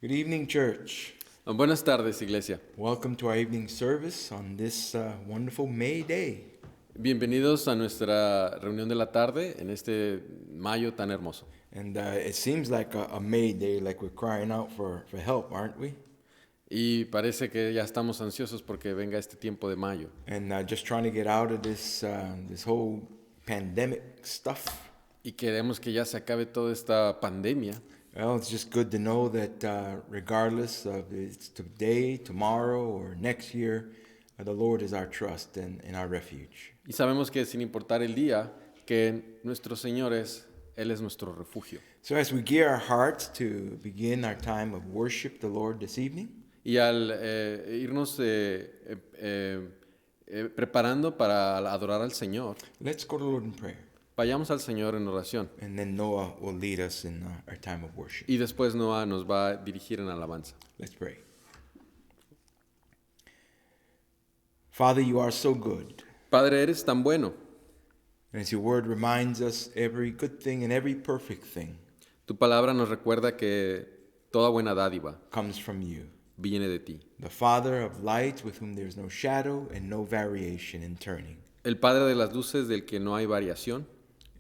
Good evening, church. Buenas tardes, iglesia. Welcome to our evening service on this wonderful May Day. Bienvenidos a nuestra reunión de la tarde en este mayo tan hermoso. And it seems like a May Day, like we're crying out for help, aren't we? Y parece que ya estamos ansiosos porque venga este tiempo de mayo. And just trying to get out of this whole pandemic stuff. Y queremos que ya se acabe toda esta pandemia. Well, it's just good to know that regardless of it's today, tomorrow, or next year, the Lord is our trust and our refuge. Y sabemos que sin importar el día, que nuestro Señor Él es nuestro refugio. So as we gear our hearts to begin our time of worship the Lord this evening, Y al irnos preparando para adorar al Señor, let's go to the Lord in prayer. vayamos al Señor en oración. And then Noah will lead us in our time of worship. Y después Noah nos va a dirigir en alabanza. Let's pray. Father, you are so good. Padre, eres tan bueno. And as your word reminds us, every good thing and every perfect thing Tu palabra nos recuerda que toda buena dádiva comes from you, viene de ti. the Father of lights, with whom there is no shadow and no variation in turning. El Padre de las luces del que no hay variación,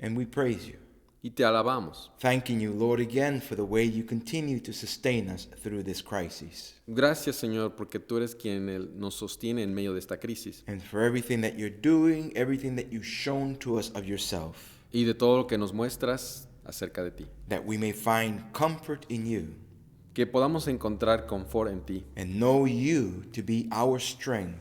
And we praise you, y te alabamos. thanking you, Lord, again for the way you continue to sustain us through this crisis, Gracias, Señor, porque tú eres quien nos sostiene en medio de esta crisis and for everything that you're doing, everything that you've shown to us of yourself, y de todo lo que nos muestras acerca de ti. that we may find comfort in you Que podamos encontrar confort en ti and know you to be our strength,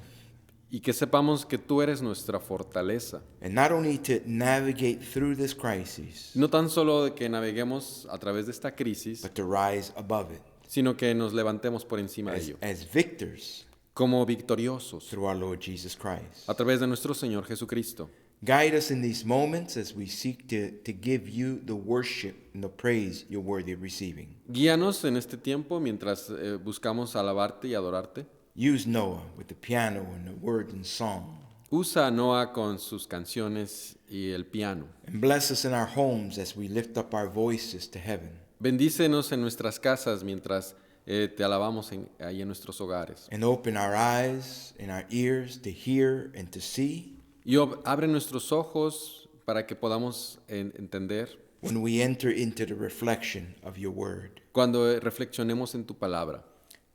y que sepamos que tú eres nuestra fortaleza. and not only to navigate through this crisis, No tan solo de que naveguemos a través de esta crisis, but to rise above it sino que nos levantemos por encima de ello, as victors como victoriosos through our Lord Jesus Christ. a través de nuestro Señor Jesucristo. Guide us in these moments as we seek to give you the worship and the praise you're worthy of receiving. Guíanos en este tiempo mientras buscamos alabarte y adorarte. Use Noah with the piano and the words and song, Usa a Noah con sus canciones y el piano. and bless us in our homes as we lift up our voices to heaven. Bendícenos en nuestras casas mientras te alabamos ahí en nuestros hogares. And open our eyes and our ears to hear and to see, Y abre nuestros ojos para que podamos entender when we enter into the reflection of your word. cuando reflexionemos en tu palabra,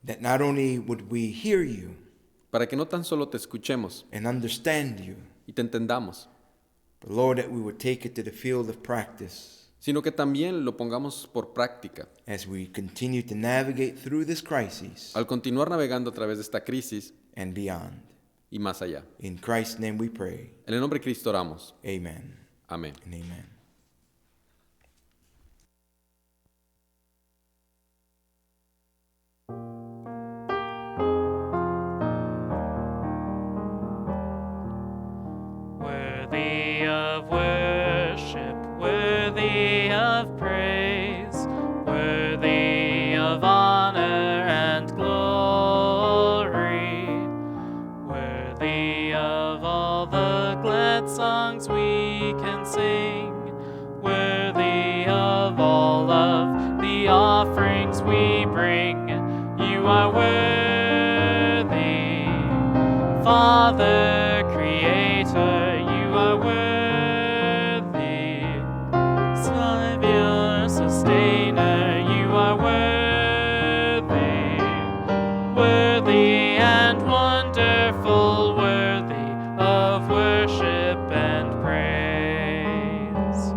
That not only would we hear you para que no tan solo te escuchemos and understand you, y te entendamos, but Lord, that we would take it to the field of practice sino que también lo pongamos por práctica. as we continue to navigate through this crisis Al continuar navegando a través de esta crisis and beyond. y más allá. In Christ's name we pray. En el nombre de Cristo oramos. Amen Amén. and amen. Worthy of worship, worthy of praise, worthy of honor and glory, worthy of all the glad songs we can sing, worthy of all of the offerings we bring. You are worthy, Father, Creator, you are worthy, Savior, Sustainer, you are worthy, worthy and wonderful, worthy of worship and praise,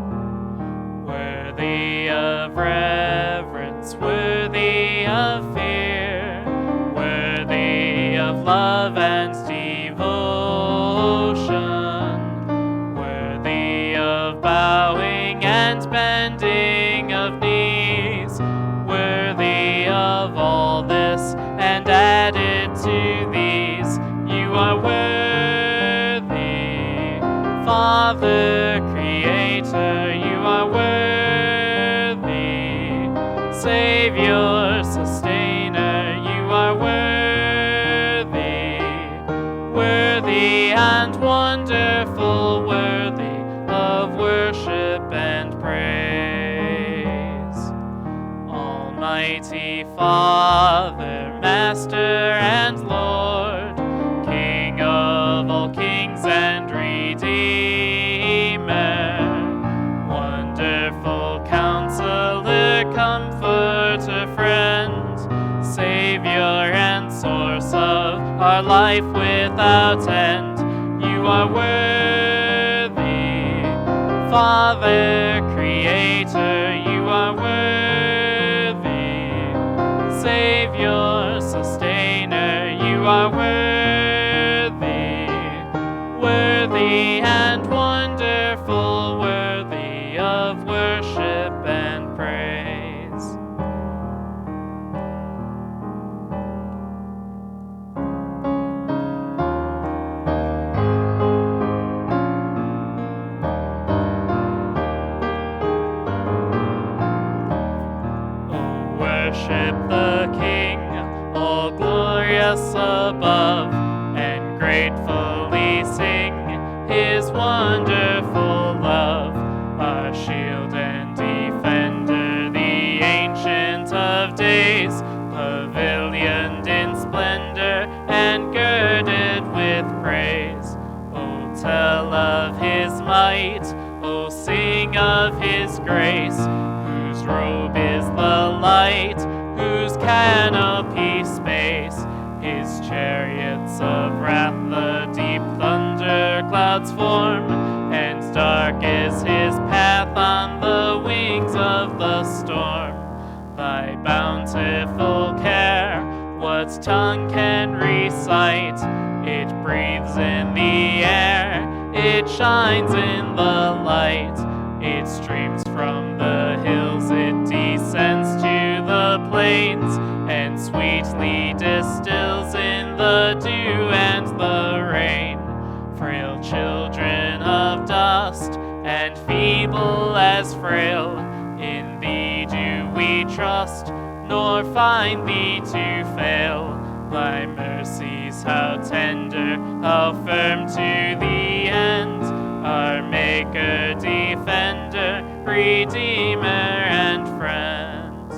worthy of reverence, worthy of fear, worthy of love and devotion, worthy of bowing and bending of knees, worthy of all this and added to these. You are worthy, Father, Creator, you are worthy, Savior, Sustainer, you are worthy, worthy and wonderful, worthy of worship and praise. Almighty Father, Master and Lord, King of all kings and Redeemer, wonderful Counselor, Comforter, Friend, Savior and source of our life without end. You are worthy, Father, Creator, you are worthy, Savior, Sustainer, you are worthy, worthy and wonderful, worthy of worship and praise. Worship the King, all glorious above, and gratefully sing His wonderful love. Our shield and defender, the Ancient of Days, pavilioned in splendor and girded with praise. Oh, tell of His might, oh, sing of His grace, whose robe is the light, whose canopy space, His chariots of wrath the deep thunder clouds form, and dark is His path on the wings of the storm. Thy bountiful care, what tongue can recite? It breathes in the air, it shines in the light, it streams from the hills, it descends to the plains, and sweetly distills in the dew and the rain. Frail children of dust, and feeble as frail, in Thee do we trust, nor find Thee to fail. Thy mercies, how tender, how firm to the end, our Maker, Defender, Redeemer, and Friend.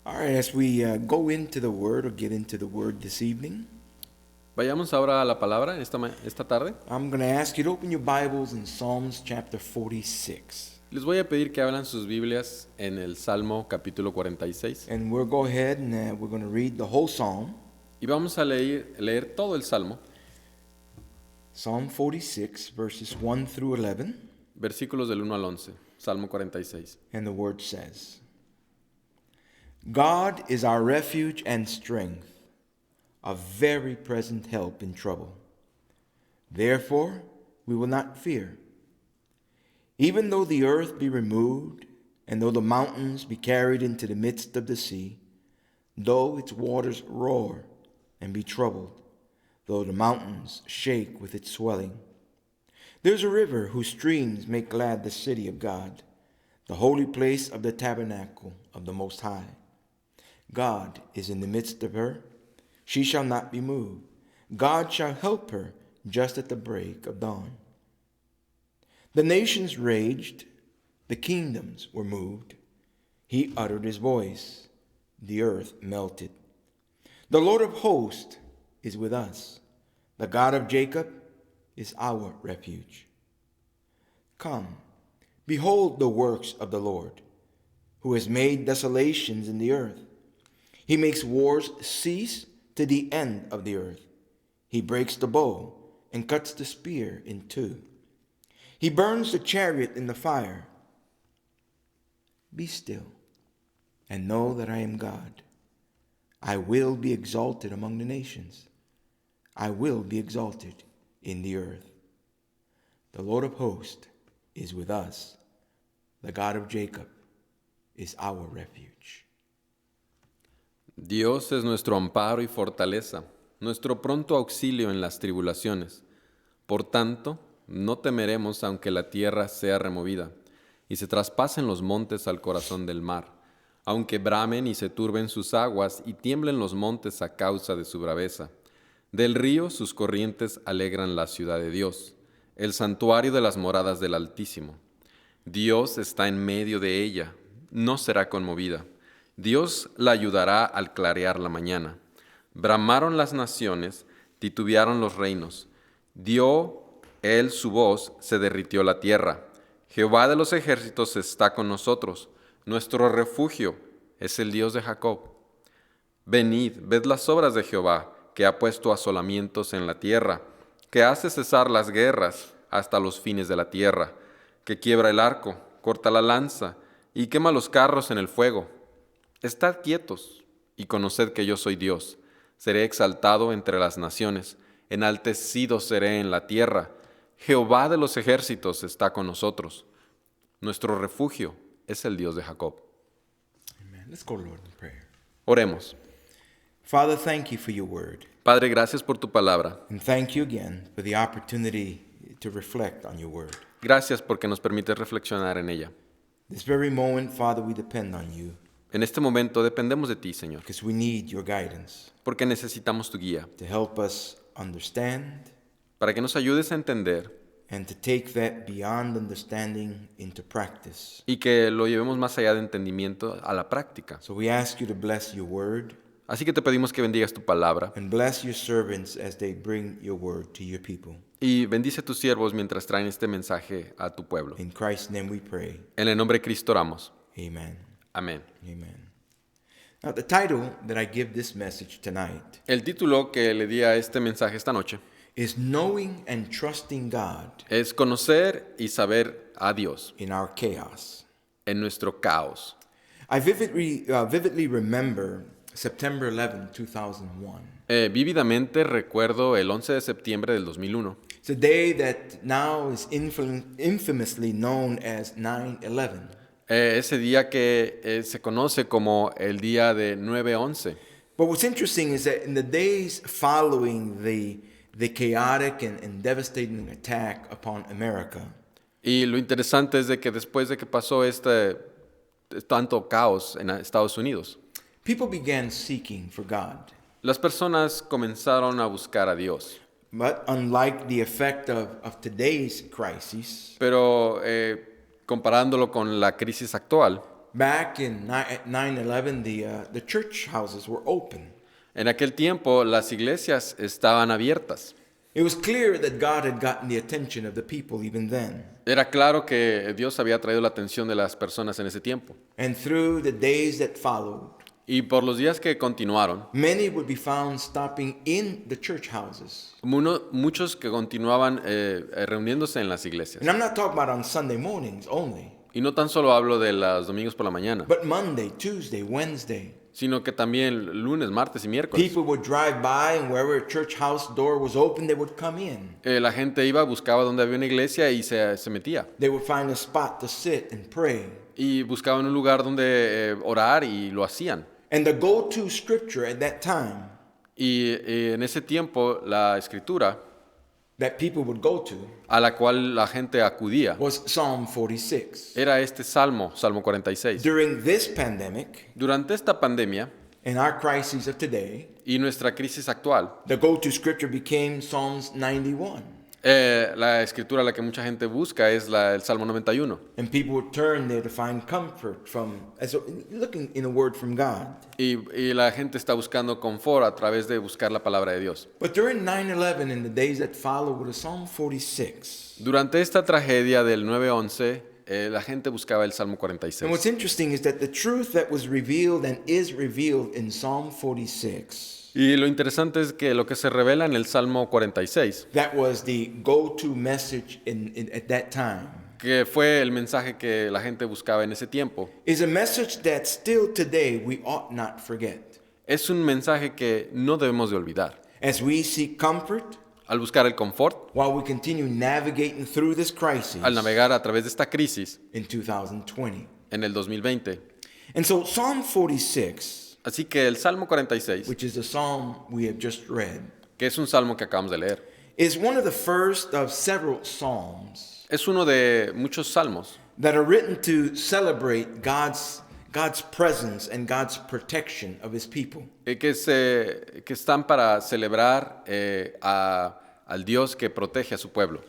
All right, as we go into the Word or get into the Word this evening, Vayamos ahora a la palabra esta tarde. I'm going to ask you to open your Bibles in Psalms chapter 46. Les voy a pedir que abran sus Biblias en el Salmo capítulo 46. And we'll go ahead and we're going to read the whole psalm. Y vamos a leer todo el Salmo, Psalm 46, verses 1 through 11. versículos del 1 al 11. Salmo 46. And the Word says, God is our refuge and strength, a very present help in trouble. Therefore, we will not fear. Even though the earth be removed, and though the mountains be carried into the midst of the sea, though its waters roar and be troubled, though the mountains shake with its swelling. There's a river whose streams make glad the city of God, the holy place of the tabernacle of the Most High. God is in the midst of her. She shall not be moved. God shall help her just at the break of dawn. The nations raged, the kingdoms were moved. He uttered his voice, the earth melted. The Lord of hosts is with us. The God of Jacob is our refuge. Come, behold the works of the Lord, who has made desolations in the earth. He makes wars cease to the end of the earth. He breaks the bow and cuts the spear in two. He burns the chariot in the fire. Be still and know that I am God. I will be exalted among the nations. I will be exalted in the earth. The Lord of hosts is with us. The God of Jacob is our refuge. Dios es nuestro amparo y fortaleza, nuestro pronto auxilio en las tribulaciones. Por tanto, no temeremos aunque la tierra sea removida, y se traspasen los montes al corazón del mar, aunque bramen y se turben sus aguas y tiemblen los montes a causa de su braveza. Del río sus corrientes alegran la ciudad de Dios, el santuario de las moradas del Altísimo. Dios está en medio de ella, no será conmovida. Dios la ayudará al clarear la mañana. Bramaron las naciones, titubearon los reinos. Dio él su voz, se derritió la tierra. Jehová de los ejércitos está con nosotros. Nuestro refugio es el Dios de Jacob. Venid, ved las obras de Jehová, que ha puesto asolamientos en la tierra, que hace cesar las guerras hasta los fines de la tierra, que quiebra el arco, corta la lanza y quema los carros en el fuego. Estad quietos y conoced que yo soy Dios. Seré exaltado entre las naciones, enaltecido seré en la tierra. Jehová de los ejércitos está con nosotros. Nuestro refugio es el Dios de Jacob. Amen. Let's go to Lord in prayer. Oremos. Father, thank you for your word. Padre, gracias por tu palabra. And thank you again for the opportunity to reflect on your word. Gracias porque nos permites reflexionar en ella. This very moment, Father, we depend on you En este momento dependemos de ti, Señor, because we need your guidance porque necesitamos tu guía, to help us understand para que nos ayudes a entender and to take that beyond understanding into practice. y que lo llevemos más allá de entendimiento a la práctica. So we ask you to bless your word Así que te pedimos que bendigas tu palabra and bless your servants as they bring your word to your people. y bendice a tus siervos mientras traen este mensaje a tu pueblo. In Christ's name we pray. En el nombre de Cristo oramos. Amen. Amén. Amen. Now, the title that I give this message tonight El título que le di a este mensaje esta noche is Knowing and Trusting God es Conocer y saber a Dios in Our Chaos. en nuestro caos. I vividly remember September 11, 2001. Vívidamente recuerdo el 11 de septiembre del 2001. It's a day that now is infamously known as 9/11. Ese día que se conoce como el día de 9/11. But what's interesting is that in the days following the chaotic and devastating attack upon America, Y lo interesante es de que después de que pasó tanto caos en Estados Unidos, people began seeking for God. las personas comenzaron a buscar a Dios. But unlike the effect of today's crisis, Pero comparándolo con la crisis actual, Back in 9/11, the church houses were open. En aquel tiempo las iglesias estaban abiertas. It was clear that God had gotten the attention of the people even then. Era claro que Dios había traído la atención de las personas en ese tiempo. And through the days that followed, Y por los días que continuaron, many would be found stopping in the church houses. muchos que continuaban reuniéndose en las iglesias. And I'm not talking about on Sunday mornings only, Y no tan solo hablo de los domingos por la mañana, but Monday, Tuesday, Wednesday. sino que también lunes, martes y miércoles. People would drive by, and wherever a church house door was open, they would come in. La gente iba, buscaba donde había una iglesia y se metía. They would find a spot to sit and pray. Y buscaban un lugar donde orar y lo hacían. And the go-to scripture at that time Y en ese tiempo la escritura that people would go to a la cual la gente acudía was Psalm 46. era este Salmo 46. During this pandemic, Durante esta pandemia in our crises of today, y nuestra crisis actual, the go-to scripture became Psalms 91. la escritura a la que mucha gente busca es el Salmo 91. And people would turn there to find comfort looking in a word from God. Y la gente está buscando confort a través de buscar la palabra de Dios. But during 9/11 and the days that followed with Psalm 46. Durante esta tragedia del 9/11, la gente buscaba el Salmo And 46. what's interesting is that the truth that was revealed and is revealed in Psalm 46, Y lo interesante es que lo que se revela en el Salmo 46, that was the go-to message at that time, que fue el mensaje que la gente buscaba en ese tiempo, is a message that still today we ought not forget. es un mensaje que no debemos de olvidar. As we seek comfort, Al buscar el confort, while we continue navigating through this crisis al navegar a través de esta crisis in 2020. en el 2020. And so Psalm 46, Así que el Salmo 46, which is the psalm we have just read, que es un salmo que acabamos de leer, is one of the first of several psalms es uno de muchos salmos that are written to celebrate God's presence and God's protection of his people. que están para celebrar al Dios que protege a su pueblo.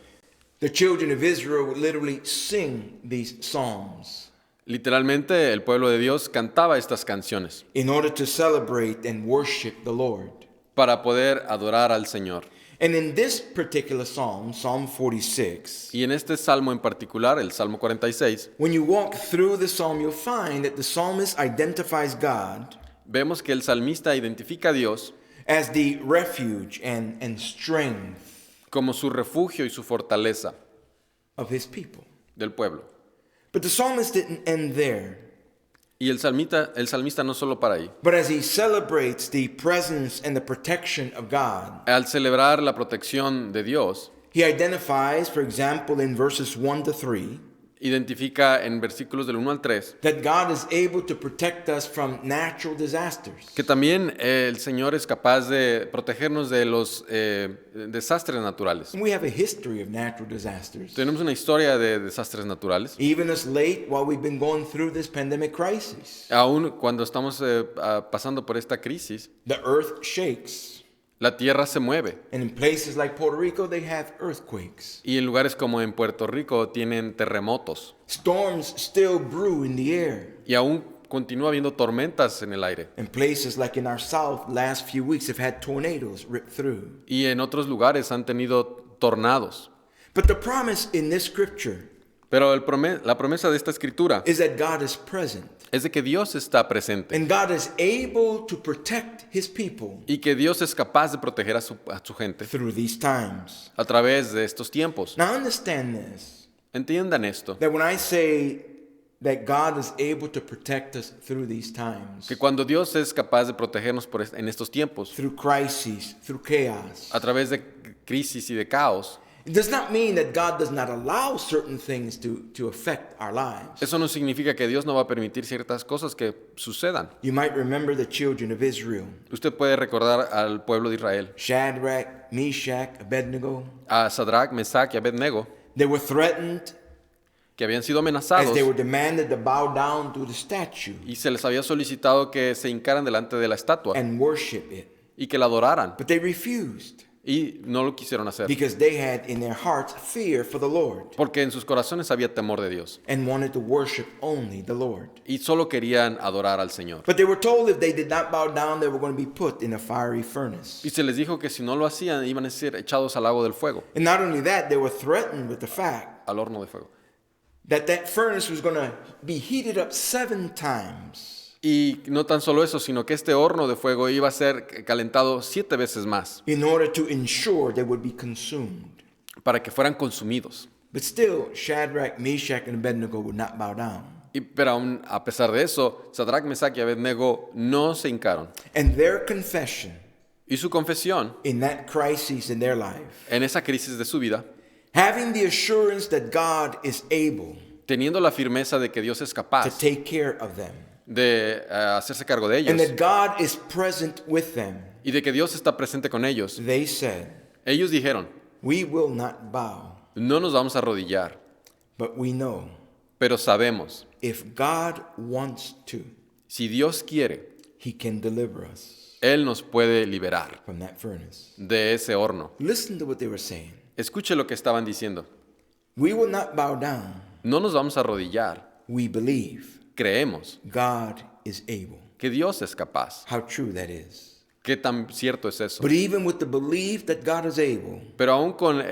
The children of Israel would literally sing these psalms Literalmente el pueblo de Dios cantaba estas canciones in order to celebrate and worship the Lord. para poder adorar al Señor. And in this particular psalm, Psalm 46, Y en este salmo en particular, el Salmo 46, when you walk through the psalm, you'll find that the psalmist identifies God vemos que el salmista identifica a Dios as the refuge and strength como su refugio y su fortaleza of his people. del pueblo. But the psalmist didn't end there. Y el salmista no solo para ahí. But as he celebrates the presence and the protection of God, Al celebrar la protección de Dios, he identifies, for example, in verses 1 to 3, identifica en versículos del 1 al 3 that God is able to protect us from natural disasters. que también el Señor es capaz de protegernos de los desastres naturales. And we have a history of natural disasters. Tenemos una historia de desastres naturales. Even as late while we've been going through this pandemic crisis, Aún cuando estamos pasando por esta crisis, the earth shakes. la tierra se mueve. And in places like Puerto Rico, they have earthquakes. Y en lugares como en Puerto Rico tienen terremotos. Storms still brew in the air. Y aún continúa habiendo tormentas en el aire. And places like in our south, last few weeks have had tornadoes rip through. Y en otros lugares han tenido tornados. But the promise in this scripture Pero la promesa de esta escritura is that God is present. es de que Dios está presente. And God is able to protect his people Y que Dios es capaz de proteger a su gente through these times. a través de estos tiempos. Now understand this, Entiendan esto. that when I say that God is able to protect us through these times, Que cuando Dios es capaz de protegernos en estos tiempos, through crises, through chaos, a través de crisis y de caos, it does not mean that God does not allow certain things to affect our lives. eso no significa que Dios no va a permitir ciertas cosas que sucedan. You might remember the children of Israel, Usted puede recordar al pueblo de Israel, Shadrach, Meshach, Abednego. a Sadrach, Mesach y Abednego, They were threatened que habían sido as amenazados they were demanded to bow down to the statue y se les había solicitado que se hincaran delante de la estatua and worship it. y que la adoraran, But they refused. Y no lo quisieron hacer, because they had in their hearts fear for the Lord porque en sus corazones había temor de Dios. and wanted to worship only the Lord. Y solo querían adorar al Señor. But they were told if they did not bow down, they were going to be put in a fiery furnace. Y se les dijo que si no lo hacían, iban a ser echados al lago del fuego, And not only that, they were threatened with the fact al horno de fuego. that furnace was going to be heated up 7 times. Y no tan solo eso, sino que este horno de fuego iba a ser calentado 7 veces más In order to ensure they would be consumed. para que fueran consumidos. But still, Shadrach, Meshach, and Abednego would not bow down. Pero aún a pesar de eso, Sadrach, Mesach y Abednego no se hincaron. And their confession Y su confesión in that crisis in their life, en esa crisis de su vida, having the assurance that God is able teniendo la firmeza de que Dios es to capaz take care of them, de hacerse cargo de and ellos that God is present with them, y de que Dios está presente con ellos, they said, ellos dijeron, we will not bow, no nos vamos a arrodillar, but we know pero sabemos, if God wants to, si Dios quiere, he can deliver us Él nos puede liberar from that furnace. de ese horno. Listen to what they were saying. Escuche lo que estaban diciendo. We will not bow down. No nos vamos a arrodillar, We believe creemos God is able. que Dios es capaz. How true that is. ¿Qué tan cierto es eso? But even with the belief that God is able, Pero aún con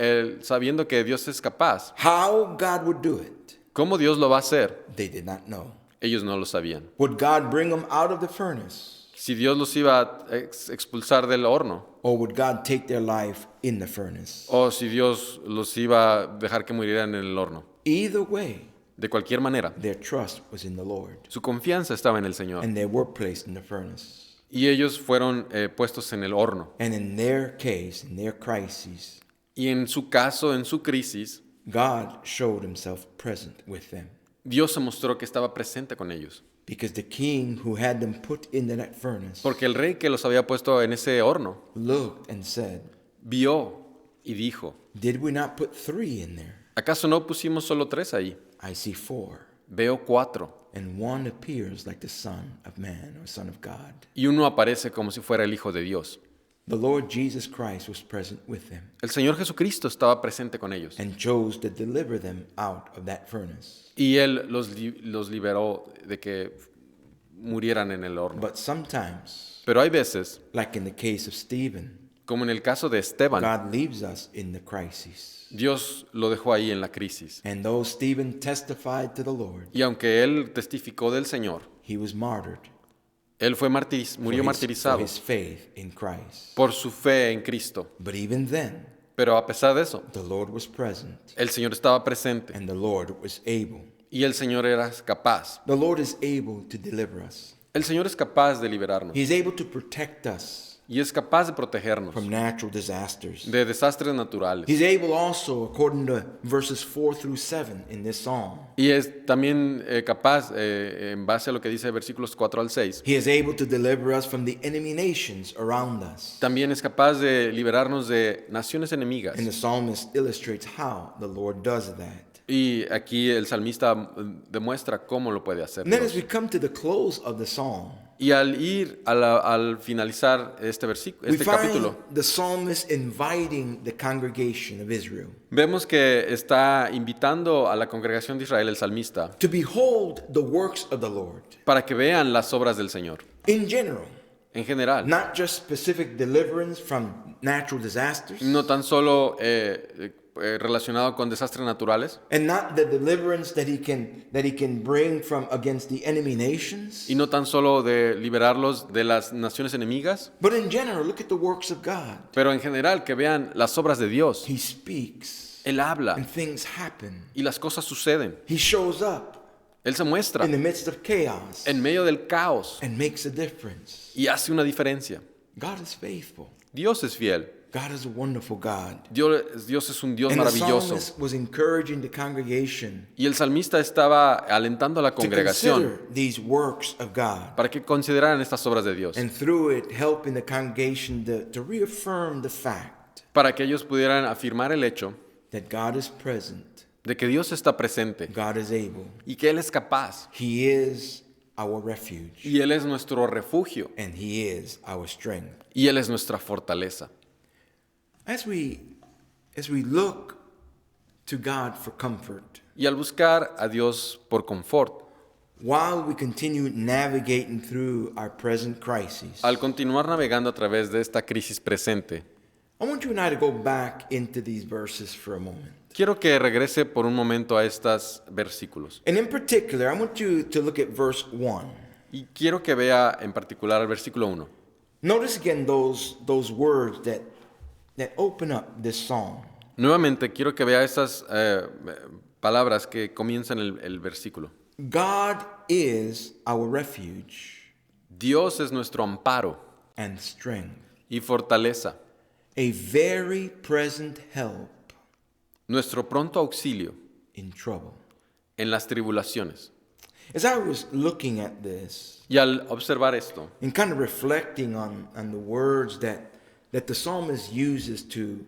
sabiendo que Dios es capaz, how God would do it, ¿cómo Dios lo va a hacer? they did not know. Ellos no lo sabían. Would God bring them out of the furnace? Si Dios los iba a expulsar del horno, Or would God take their life in the furnace? o si Dios los iba a dejar que murieran en el horno. Either way, De cualquier manera, their trust was in the Lord. su confianza estaba en el Señor. And they were placed in the furnace. Y ellos fueron puestos en el horno. And in their case, in their crises, Y en su caso, en su crisis, God showed himself present with them. Dios se mostró que estaba presente con ellos. Because the king who had them put into that furnace Porque el rey que los había puesto en ese horno looked and said, vio y dijo, did we not put 3 in there? ¿acaso no pusimos solo 3 ahí? I see 4. Veo 4. And one appears like the Son of Man or Son of God. Y uno aparece como si fuera el Hijo de Dios. The Lord Jesus Christ was present with them El Señor Jesucristo estaba presente con ellos. and chose to deliver them out of that furnace. Y Él los liberó de que murieran en el horno. But sometimes, Pero hay veces, like in the case of Stephen, como en el caso de Esteban, God leaves us in the crisis. Dios lo dejó ahí en la crisis. And though Stephen testified to the Lord, Y aunque Él testificó del Señor, he was martyred Él fue murió for martirizado his faith in Christ. por su fe en Cristo. But even then, Pero a pesar de eso, the Lord was present el Señor estaba presente and the Lord was able. y el Señor era capaz. The Lord is able to deliver us. El Señor es capaz de liberarnos He is able to protect us y es capaz de protegernos from natural disasters. de desastres naturales. He's able also, according to verses 4 through 7 in this psalm, Y es también capaz, en base a lo que dice versículos 4 al 6, he is able to deliver us from the enemy nations around us. también es capaz de liberarnos de naciones enemigas. And the psalmist illustrates how the Lord does that. Y aquí el salmista demuestra cómo lo puede hacer. And then as Dios. we come to the close of the psalm, Y al ir al finalizar este versículo, we este find capítulo, the psalmist inviting the congregation of Israel vemos que está invitando a la congregación de Israel, el salmista, to behold the works of the Lord para que vean las obras del Señor. in general, En general, not just specific deliverance from natural disasters, no tan solo relacionado con desastres naturales, and not the deliverance that he can bring from against the enemy nations, y no tan solo de liberarlos de las naciones enemigas, but in general, look at the works of God. pero en general que vean las obras de Dios. He speaks Él habla and things happen. y las cosas suceden. He shows up Él se muestra in the midst of chaos en medio del caos and makes a difference. y hace una diferencia. God is faithful. Dios es fiel. God is a wonderful God. Dios es un Dios And the maravilloso. psalmist was encouraging the congregation Y el salmista estaba alentando a la to congregación consider these works of God, para que consideraran estas obras de Dios, and through it helping the congregation to reaffirm the fact para que ellos pudieran afirmar el hecho that God is present, de que Dios está presente God is able, y que Él es capaz He is our refuge, y Él es nuestro refugio and He is our strength. y Él es nuestra fortaleza. As we look to God for comfort, Y al buscar a Dios por confort, while we continue navigating through our present crises, al continuar navegando a través de esta crisis presente, I want you and I to go back into these verses for a moment. quiero que regrese por un momento a estos versículos. And in particular, I want you to look at verse 1. Y quiero que vea en particular el versículo 1. Notice again those words that open up this psalm. Nuevamente, quiero que vea esas palabras que comienzan el versículo. God is our refuge Dios es nuestro amparo and strength, y fortaleza, a very present help nuestro pronto auxilio in trouble. en las tribulaciones. As I was looking at this Y al observar esto, and kind of reflecting on the words that the psalmist uses to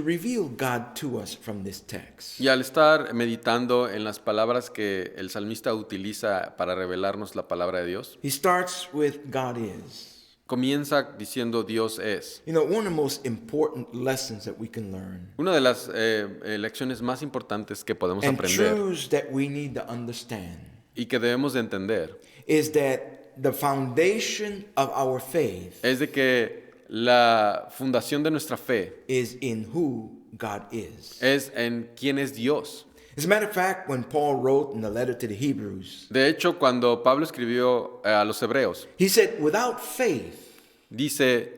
reveal God to us from this text, y al estar meditando en las palabras que el salmista utiliza para revelarnos la palabra de Dios, he starts with God is. comienza diciendo Dios es. You know, one of the most important lessons that we can learn Una de las lecciones más importantes que podemos and aprender truths that we need to understand y que debemos de entender is that the foundation of our faith es de que la fundación de nuestra fe is in who God is. es en quién es Dios. As a matter of fact, when Paul wrote in the letter to the Hebrews, De hecho, cuando Pablo escribió a los hebreos, he said, without faith, dice,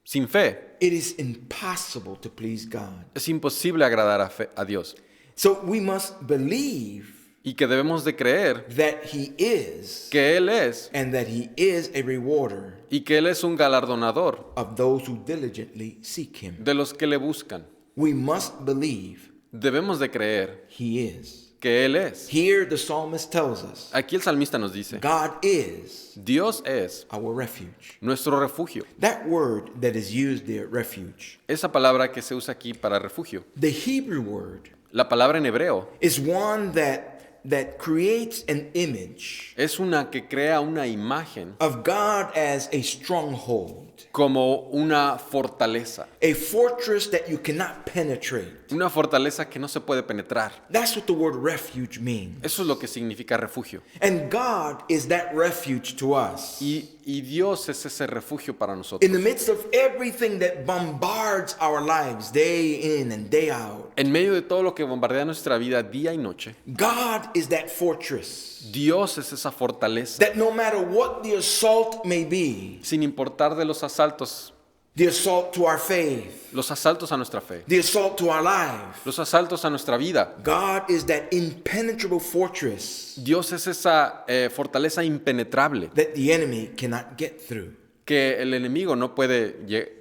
sin fe it is impossible to please God. es imposible agradar a Dios. So we must believe Y que debemos de creer that he is que Él es and that he is a rewarder y que Él es un galardonador of those who diligently seek him. de los que le buscan. We must believe Debemos de creer he is. que Él es. Here the psalmist tells us, Aquí el salmista nos dice, God is Dios es our refuge. nuestro refugio. That word that is used there, refuge, Esa palabra que se usa aquí para refugio, the Hebrew word, la palabra en hebreo, is one that creates an image es una que crea una imagen of God as a stronghold, como una fortaleza. a fortress that you cannot penetrate. Una fortaleza que no se puede penetrar. That's what the word refuge means. Eso es lo que significa refugio. And God is that refuge to us. Y Dios es ese refugio para nosotros. In the midst of everything that bombards our lives day in and day out, En medio de todo lo que bombardea nuestra vida día y noche, God is that fortress Dios es esa fortaleza. that no matter what the assault may be, Sin importar de los asaltos the assault to our faith, a nuestra fe, the assault to our life, los asaltos a nuestra vida, God is that impenetrable fortress Dios es esa fortaleza impenetrable that the enemy cannot get through. que el enemigo no puede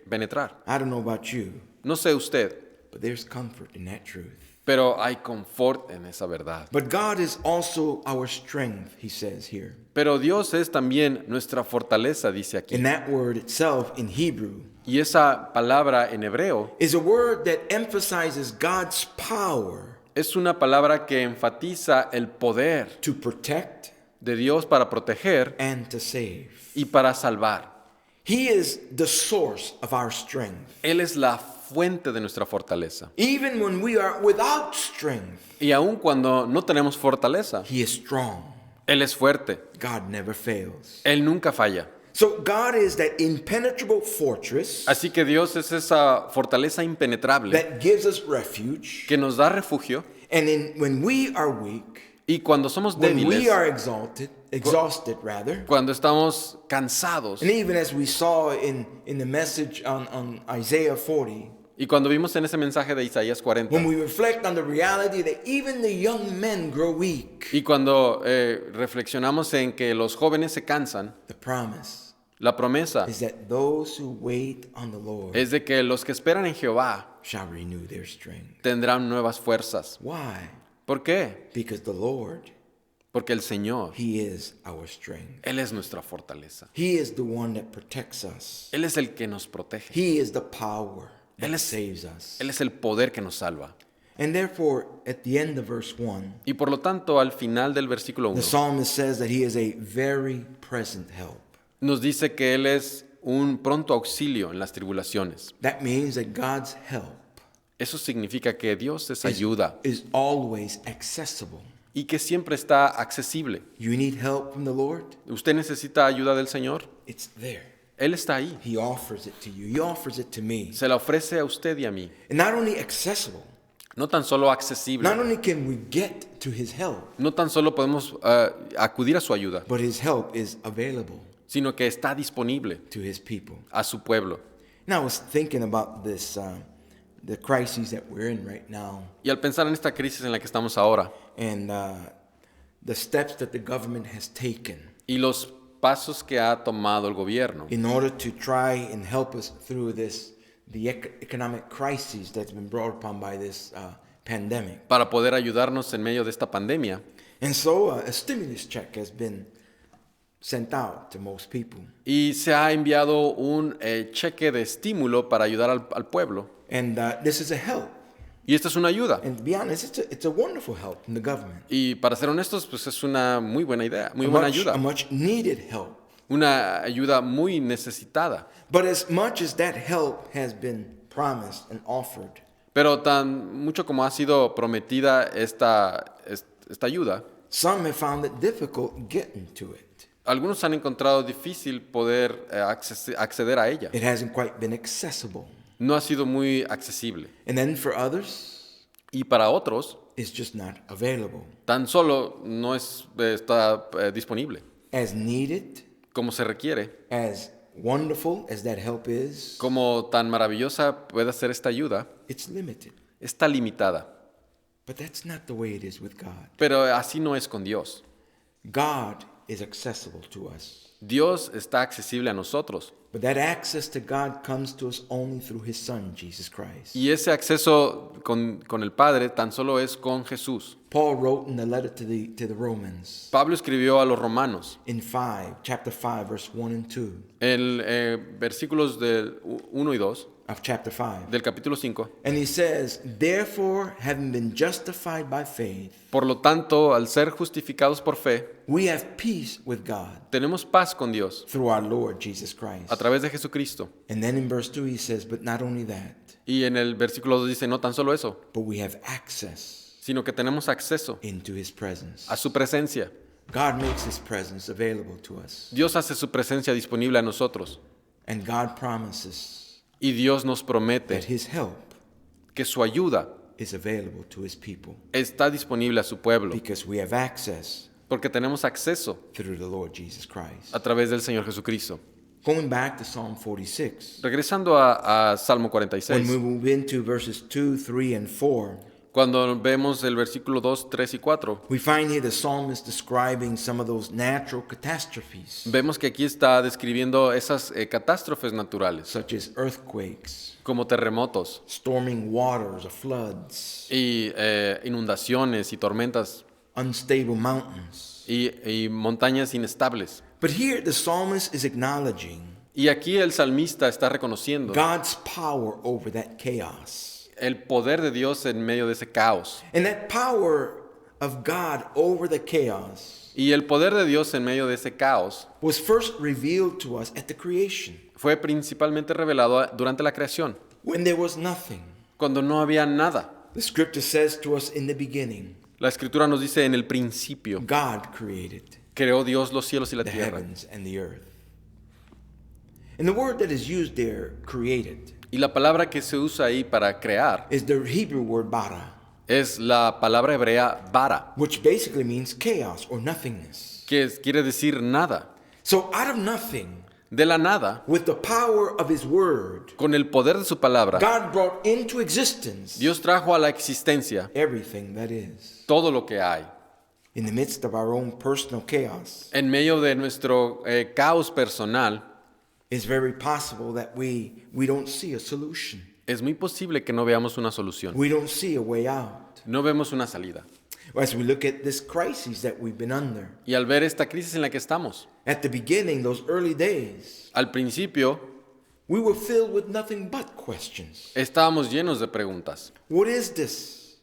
penetrar. I don't know about you, No sé usted, but there's comfort in that truth. pero hay confort en esa verdad. But God is also our strength, he says here. Pero Dios es también nuestra fortaleza, dice aquí. And that word itself in Hebrew Y esa palabra en hebreo is a word that emphasizes God's power es una palabra que enfatiza el poder to protect de Dios para proteger and to save. y para salvar. He is the source of our strength. Él es la fuente de nuestra fortaleza. Even when we are without strength, Y aun cuando no tenemos fortaleza, he is strong. Él es fuerte. God never fails. Él nunca falla. So God is that impenetrable fortress Así que Dios es esa fortaleza impenetrable that gives us refuge. que nos da refugio. And when we are weak, Y cuando somos when we débiles, are exhausted rather, cuando estamos cansados, and even as we saw in the message on Isaiah 40, y cuando vimos en ese mensaje de Isaías 40, when we reflect on the reality that even the young men grow weak, y cuando reflexionamos en que los jóvenes se cansan, the promise la promesa is that those who wait on the Lord es de que los que esperan en Jehová shall renew their strength. tendrán nuevas fuerzas. Why? ¿Por qué? Because the Lord, Porque el Señor, he is our strength. Él es nuestra fortaleza. He is the one that protects us. Él es el que nos protege. He is the power that Él es- saves us. Él es el poder que nos salva. And therefore, at the end of verse 1, Y por lo tanto, al final del versículo 1, the psalmist says that he is a very present help. nos dice que Él es un pronto auxilio en las tribulaciones. That means that God's help Eso significa que Dios es ayuda is always accessible. y que siempre está accesible. You need help from the Lord? ¿Usted necesita ayuda del Señor? It's there. Él está ahí. He offers it to you. He offers it to me. Se la ofrece a usted y a mí. And not only accessible, No tan solo accesible, not only can we get to his help, no tan solo podemos acudir a su ayuda, but his help is available sino que está disponible to his people. a su pueblo. Now I was thinking about this, the crises that we're in right now, Y al pensar en esta crisis en la que estamos ahora and the steps that the government has taken y los pasos que ha tomado el gobierno in order to try and help us through the economic crisis that's been brought upon by this pandemic. para poder ayudarnos en medio de esta pandemia. And so a stimulus check has been sent out to most people. Y se ha enviado un cheque de estímulo para ayudar al pueblo. And this is a help. Y esta es una ayuda. And to be honest, it's a wonderful help from the government. Y para ser honestos, pues es una muy buena idea, muy buena ayuda. A much needed help. Una ayuda muy necesitada. But as much as that help has been promised and offered, Pero tan mucho como ha sido prometida esta ayuda, some have found it difficult getting to it. algunos han encontrado difícil poder acceder a ella. It hasn't quite been accessible. No ha sido muy accesible. And then for others, Y para otros, it's just not available. tan solo no está disponible As needed, como se requiere. as wonderful as that help is, Como tan maravillosa puede ser esta ayuda, it's limited. está limitada. But that's not the way it is with God. Pero así no es con Dios. God is accessible to us. Dios está accesible a nosotros. But that access to God comes to us only through His Son, Jesus Christ. Y ese acceso con el Padre tan solo es con Jesús. Paul wrote in the letter to the Romans, Pablo escribió a los romanos in chapter 5, verse 1 and 2 en versículos del 1 y 2 of chapter 5. del capítulo 5. And he says, therefore, having been justified by faith, Por lo tanto, al ser justificados por fe, we have peace with God tenemos paz con Dios through our Lord Jesus Christ. a través de Jesucristo. And then in verse 2 he says, but not only that, Y en el versículo 2 dice, no tan solo eso, but we have access sino que tenemos acceso into His presence. a su presencia. God makes His presence available to us. Dios hace su presencia disponible a nosotros. And God promises Y Dios nos that promete His help que su ayuda is available to His people está disponible a su pueblo, because we have access porque tenemos acceso through the Lord Jesus Christ. a través del Señor Jesucristo. Going back to Psalm 46, Regresando a Salmo when 46, we move into verses 2, 3, and 4, cuando vemos el versículo 2, 3 y 4, we find here the psalmist describing some of those natural catastrophes, vemos que aquí está describiendo esas catástrofes naturales, such as earthquakes, como terremotos storming waters or floods, y inundaciones y tormentas unstable mountains. y montañas inestables. But here the psalmist is acknowledging Y aquí el salmista está reconociendo God's power over that chaos. el poder de Dios en medio de ese caos. And that power of God over the chaos Y el poder de Dios en medio de ese caos was first revealed to us at the creation, fue principalmente revelado durante la creación, when there was nothing. cuando no había nada. The scripture says to us, in the beginning, La Escritura nos dice, en el principio God created creó Dios los cielos y la the tierra. heavens and the earth. And the word that is used there, created, Y la palabra que se usa ahí para crear is the Hebrew word bara, es la palabra hebrea bara, which basically means chaos or nothingness. que quiere decir nada. So out of nothing, De la nada, with the power of His word, con el poder de su palabra, God brought into existence Dios trajo a la existencia everything that is. todo lo que hay. In the midst of our own personal chaos, En medio de nuestro caos personal, it's very possible that we don't see a solution. es muy posible que no veamos una solución. We don't see a way out. No vemos una salida. As we look at this crisis that we've been under, Y al ver esta crisis en la que estamos, at the beginning, those early days, al principio we were filled with nothing but questions. estábamos llenos de preguntas. What is this?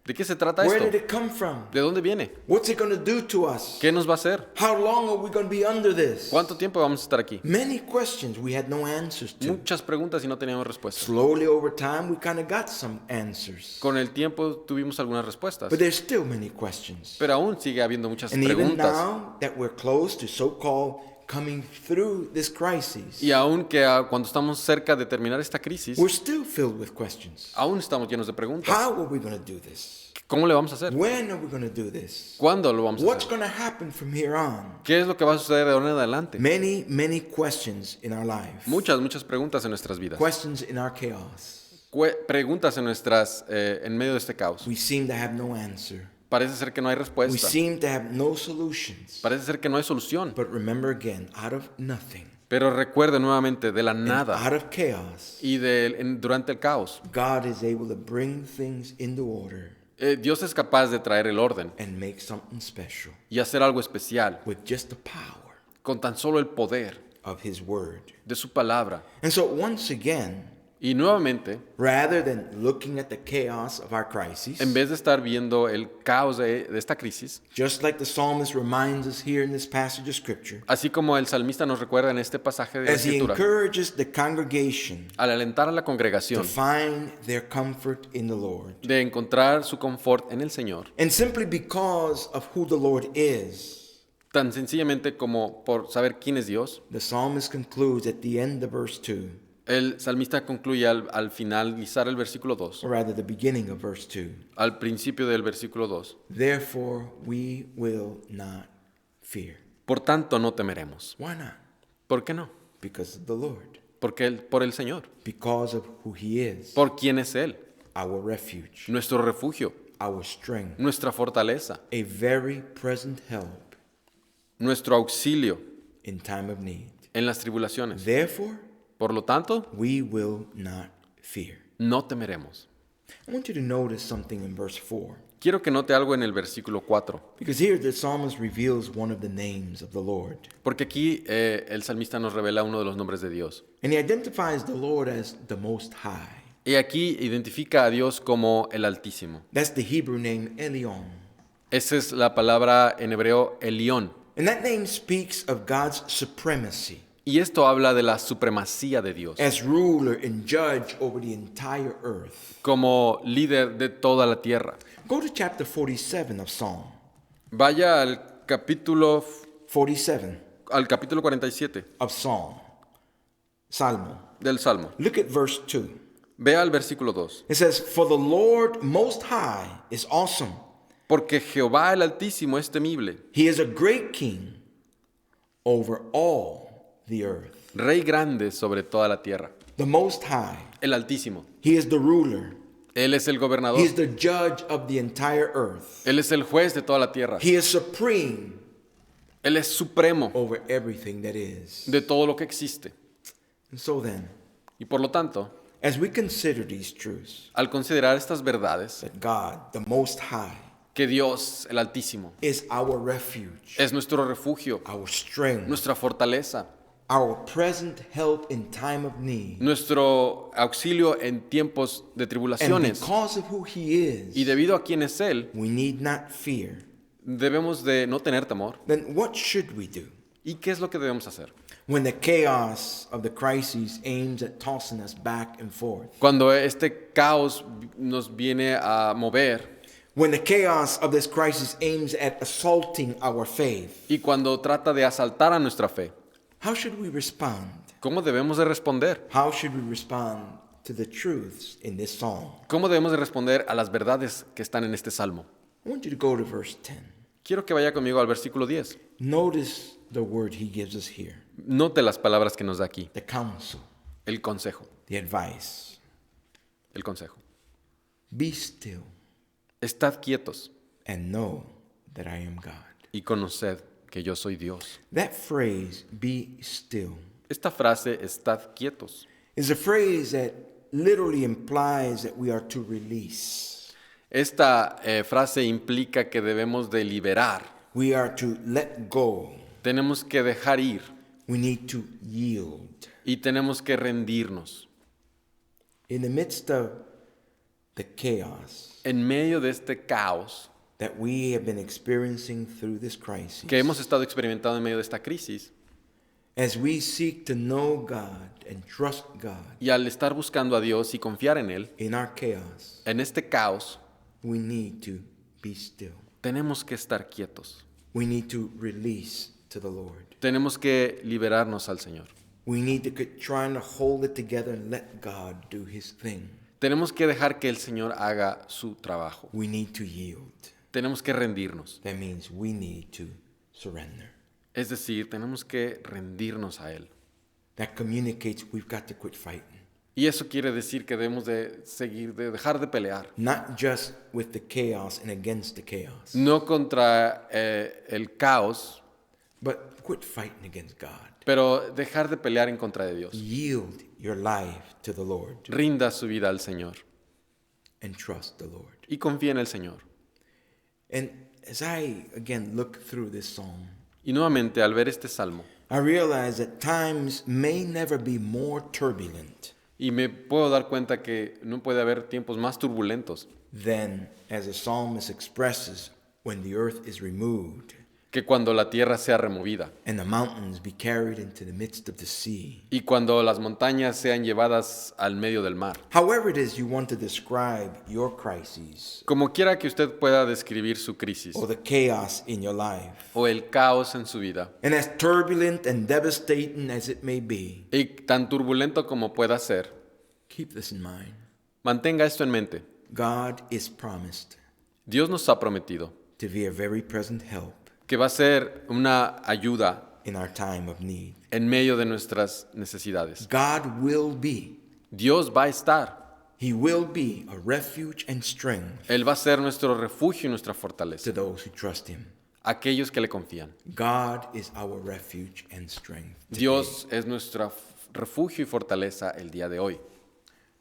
¿De qué se trata Where esto? did it come from? ¿De dónde viene? What's it going to do to us? ¿Qué nos va a hacer? How long are we going to be under this? ¿Cuánto tiempo vamos a estar aquí? Many questions we had no answers to. Muchas preguntas y no teníamos respuestas. Slowly over time, we kind of got some answers. Con el tiempo tuvimos algunas respuestas, But there's still many questions. pero aún sigue habiendo muchas And even preguntas. now that we're close to so-called coming through this crisis, Y aún que cuando estamos cerca de terminar esta crisis, we're still filled with questions. aún estamos llenos de preguntas. How are we going to do this? ¿Cómo le vamos a hacer? When are we going to do this? ¿Cuándo lo vamos a What's hacer? going to happen from here on? ¿Qué es lo que va a suceder de ahora en adelante? Many questions in our life. Muchas preguntas en nuestras vidas. Questions in our chaos. Preguntas en medio de este caos. We seem to have no answer. Parece ser que no hay We respuesta. seem to have no solutions. Parece ser que no hay solución. But remember again, out of nothing, Pero recuerde nuevamente, de la nada out of chaos, y durante el caos, God is able to bring things into order Dios es capaz de traer el orden and make something special y hacer algo especial with just the power con tan solo el poder of His Word. de su palabra. And so once again, Y nuevamente, rather than looking at the chaos of our crisis, en vez de estar viendo el caos de esta crisis, just like the psalmist reminds us here in this passage of Scripture, así como el salmista nos recuerda en este pasaje de la as he Escritura, encourages the congregation al alentar a la to congregación find their comfort in the Lord. de encontrar su confort en el Señor, And simply because of who the Lord is, tan sencillamente como por saber quién es Dios, the psalmist concludes at the end of verse 2, el salmista concluye al finalizar el versículo 2, or rather the beginning of verse 2, al principio del versículo 2. therefore we will not fear. Por tanto, no temeremos. Why not? ¿Por qué no? Because of the Lord, Por el Señor, because of who He is, por quién es Él, our refuge, nuestro refugio, our strength, nuestra fortaleza, a very present help nuestro auxilio in time of need. en las tribulaciones. Therefore, Por lo tanto, we will not fear. no temeremos. I want you to notice something in verse 4, Quiero que note algo en el versículo 4, because here the psalmist reveals one of the names of the Lord. porque aquí el salmista nos revela uno de los nombres de Dios. And he identifies the Lord as the Most High. Y aquí identifica a Dios como el Altísimo. That's the Hebrew name Elion. Esa es la palabra en hebreo Elión. And that name speaks of God's supremacy Y esto habla de la supremacía de Dios, as ruler and judge over the entire earth. como líder de toda la tierra. Go to chapter 47 of Psalm. Vaya al capítulo 47 47 of Psalm. Salmo. del Salmo. Look at verse 2. Vea el versículo 2. It says, "For the Lord Most High is awesome. Porque Jehová el Altísimo es temible, He is a great king over all the earth." Rey grande sobre toda la tierra. The Most High. El Altísimo. He is the ruler. Él es el gobernador. He is the judge of the entire earth. Él es el juez de toda la tierra. He is supreme Él es supremo over everything that is. de todo lo que existe. And so then, Y por lo tanto, as we consider these truths, al considerar estas verdades, that God, the Most High, que Dios, el Altísimo, is our refuge, es nuestro refugio, our strength, nuestra fortaleza, our present help in time of need, nuestro auxilio en tiempos de and tribulaciones. because of who He Y is, debido a quién es Él, we need not fear. debemos de no tener temor. Then what should we do? ¿Y qué es lo que debemos hacer? When the chaos of the crisis aims at tossing us back and forth, Cuando este caos nos viene a mover when the chaos of this crisis aims at assaulting our faith, y cuando trata de asaltar a nuestra fe, how should we respond? ¿cómo debemos de responder? How should we respond to the truths in this psalm? ¿Cómo debemos de responder a las verdades que están en este salmo? I want you to go to verse 10. Quiero que vaya conmigo al versículo 10. Notice the word he gives us here, Note las palabras que nos da aquí. the counsel, El consejo. the advice. El consejo. Be still Estad quietos and know that I am God. y conoced que yo soy Dios. That phrase, be still, Esta frase, estad quietos, is a phrase that literally implies that we are to release. esta frase implica que debemos de liberar. We are to let go. Tenemos que dejar ir We need to yield. y tenemos que rendirnos. In the midst of the chaos en medio de este caos that we have been experiencing through this crisis, que hemos estado experimentando en medio de esta crisis, as we seek to know God and trust God y al estar buscando a Dios y confiar en Él, in our chaos, en este caos, we need to be still. tenemos que estar quietos. We need to release to the Lord. Tenemos que liberarnos al Señor. We need to quit trying to hold it together and let God do His thing. Tenemos que dejar que el Señor haga su trabajo. We need to yield. Tenemos que rendirnos. That means we need to surrender. Es decir, tenemos que rendirnos a Él. That communicates we've got to quit fighting. Y eso quiere decir que debemos de seguir, de dejar de pelear. Not just with the chaos and against the chaos, No contra el caos, but quit fighting against God. pero dejar de pelear en contra de Dios. Yield your life to the Lord Rinda su vida al Señor and trust the Lord. y confía en el Señor. And as I again look through this psalm, Y nuevamente, al ver este salmo, I realize that times may never be more turbulent y me puedo dar cuenta que no puede haber tiempos más turbulentos than, as the psalmist expresses, when the earth is removed que cuando la tierra sea removida and the mountains be carried into the midst of the sea. y cuando las montañas sean llevadas al medio del mar. However it is you want to describe your crises Como quiera que usted pueda describir su crisis or the chaos in your life, o el caos en su vida, and as turbulent and devastating as it may be, y tan turbulento como pueda ser, keep this in mind. mantenga esto en mente. God is promised Dios nos ha prometido to be a very present help que va a ser una ayuda in our time of need. en medio de nuestras necesidades. God will be. Dios va a estar. He will be a refuge and strength Él va a ser nuestro refugio y nuestra fortaleza. to those who trust Him. Aquellos que le confían. God is our refuge and strength today. Dios es nuestro refugio y fortaleza el día de hoy.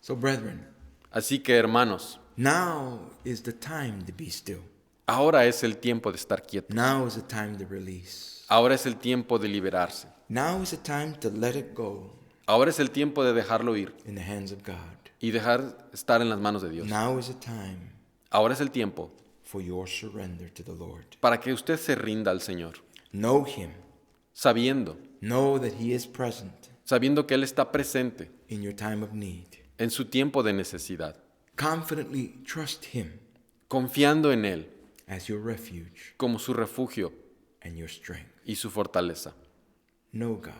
So, brethren, Así que, hermanos, now is the time to be still. ahora es el tiempo de estar quietos. Now is the time to release. Ahora es el tiempo de liberarse. Now is the time to let it go Ahora es el tiempo de dejarlo ir in the hands of God. y dejar estar en las manos de Dios. Now is the time Ahora es el tiempo for your surrender to the Lord. para que usted se rinda al Señor, Know Him. sabiendo Know that He is present que Él está presente in your time of need. en su tiempo de necesidad, Confidently trust Him confiando en Él as your refuge como su refugio and your strength. y su fortaleza. Know God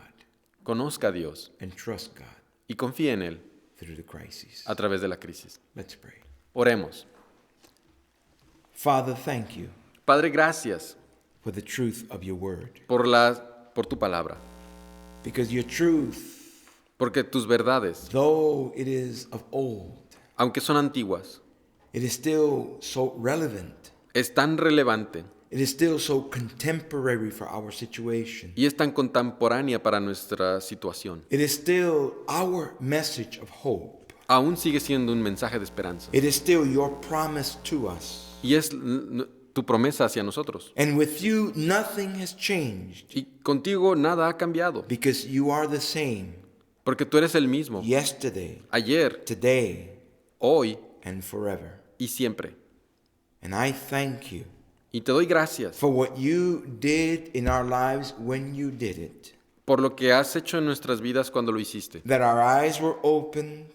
Conozca a Dios and trust God y confíe en Él through the crisis. a través de la crisis. Let's pray. Oremos. Father, thank you Padre, gracias for the truth of your word. por tu palabra, Because your truth, porque tus verdades, though it is of old, aunque son antiguas, it is still so relevant. es tan relevante It is still so contemporary for our situation. y es tan contemporánea para nuestra situación. It is still our message of hope. Aún sigue siendo un mensaje de esperanza It is still your promise to us. y es tu promesa hacia nosotros. And with you, nothing has changed Y contigo nada ha cambiado, because you are the same porque tú eres el mismo, yesterday, ayer, today, hoy and forever. y siempre. And I thank you Y te doy gracias for what you did in our lives when you did it. por lo que has hecho en nuestras vidas cuando lo hiciste. That our eyes were opened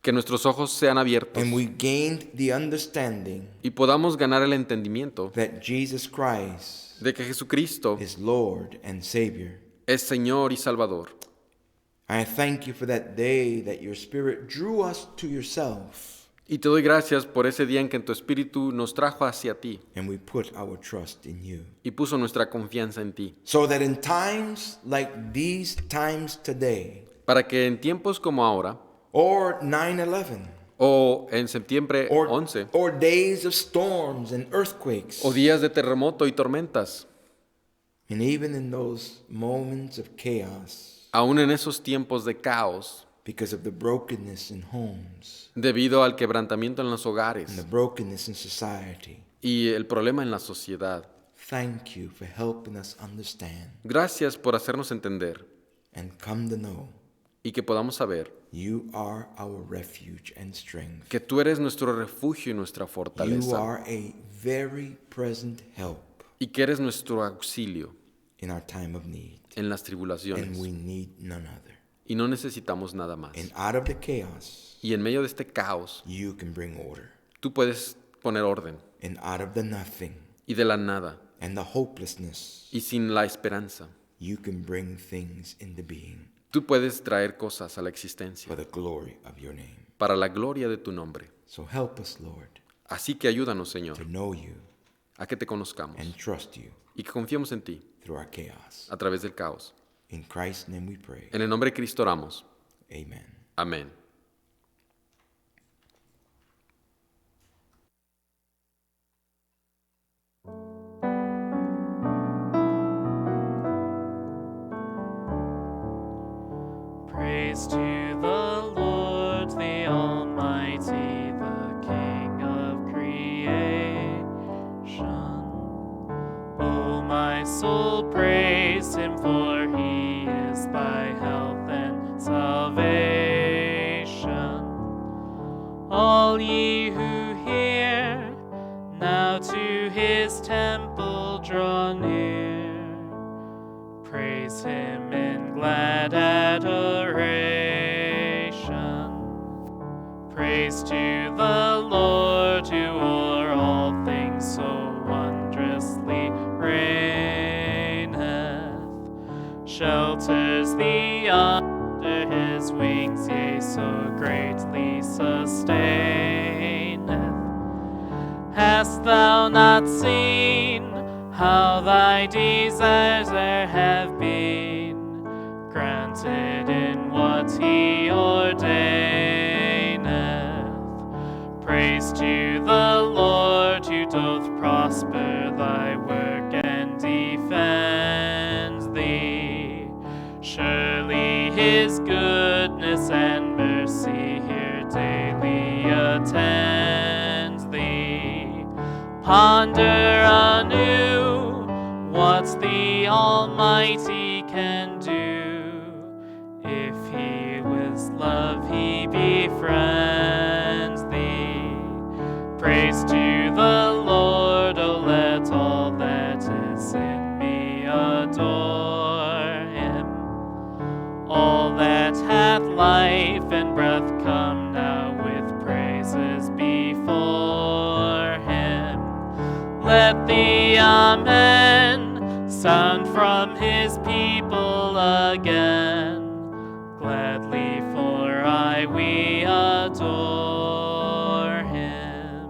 Que nuestros ojos sean abiertos and we gained the understanding y podamos ganar el entendimiento that Jesus Christ de que Jesucristo is Lord and Savior. es Señor y Salvador. I thank you for that day that your Spirit drew us to yourself Y te doy gracias por ese día en que tu Espíritu nos trajo hacia ti and we put our trust in you. y puso nuestra confianza en ti. So that in times like these times today, Para que en tiempos como ahora, or 9/11, o en septiembre or 11, days of storms and earthquakes, o días de terremoto y tormentas, and even in those moments of chaos, aún en esos tiempos de caos, because of the brokenness in homes debido al quebrantamiento en los and the hogares brokenness in society, y el problema en la sociedad, thank you for helping us understand gracias por hacernos entender and come to know y que podamos saber you are our refuge and strength. que tú eres nuestro refugio y nuestra You fortaleza are a very present help y que eres nuestro auxilio in our time of need, en las and tribulaciones we need none other. y no necesitamos nada más. And out of the chaos, Y en medio de este caos, you can bring order. tú puedes poner orden And out of the nothing y de la nada and the hopelessness, y sin la esperanza, you can bring things into being tú puedes traer cosas a la existencia for the glory of your name. para la gloria de tu nombre. So help us, Lord, Así que ayúdanos, to Señor, know you a que te conozcamos and trust you y que confiemos en ti through our chaos. a través del caos. In Christ's name we pray. En el nombre de Cristo oramos. Amen. Amén. Praise to the Lord, the Almighty, the King of creation. O my soul, praise him, for he is thy health and salvation. All ye who hear, now to his temple draw near. Praise him in glad adoration. Praise to the Lord, who o'er all things so wondrously reigneth, shelters thee under his wings, yea, so greatly sustaineth. Hast thou not seen how thy desires there have been granted in what he ordaineth? Praise to the Lord, who doth prosper thy work and defend thee. Surely his goodness and mercy here daily attend thee. Ponder anew what the Almighty can do, if he with love he befriends thee. Praise to the Lord, O let all that is in me adore him. All that hath life and breath, come now with praises before him. Let the Amen sound from his people again. Gladly for aye we adore him.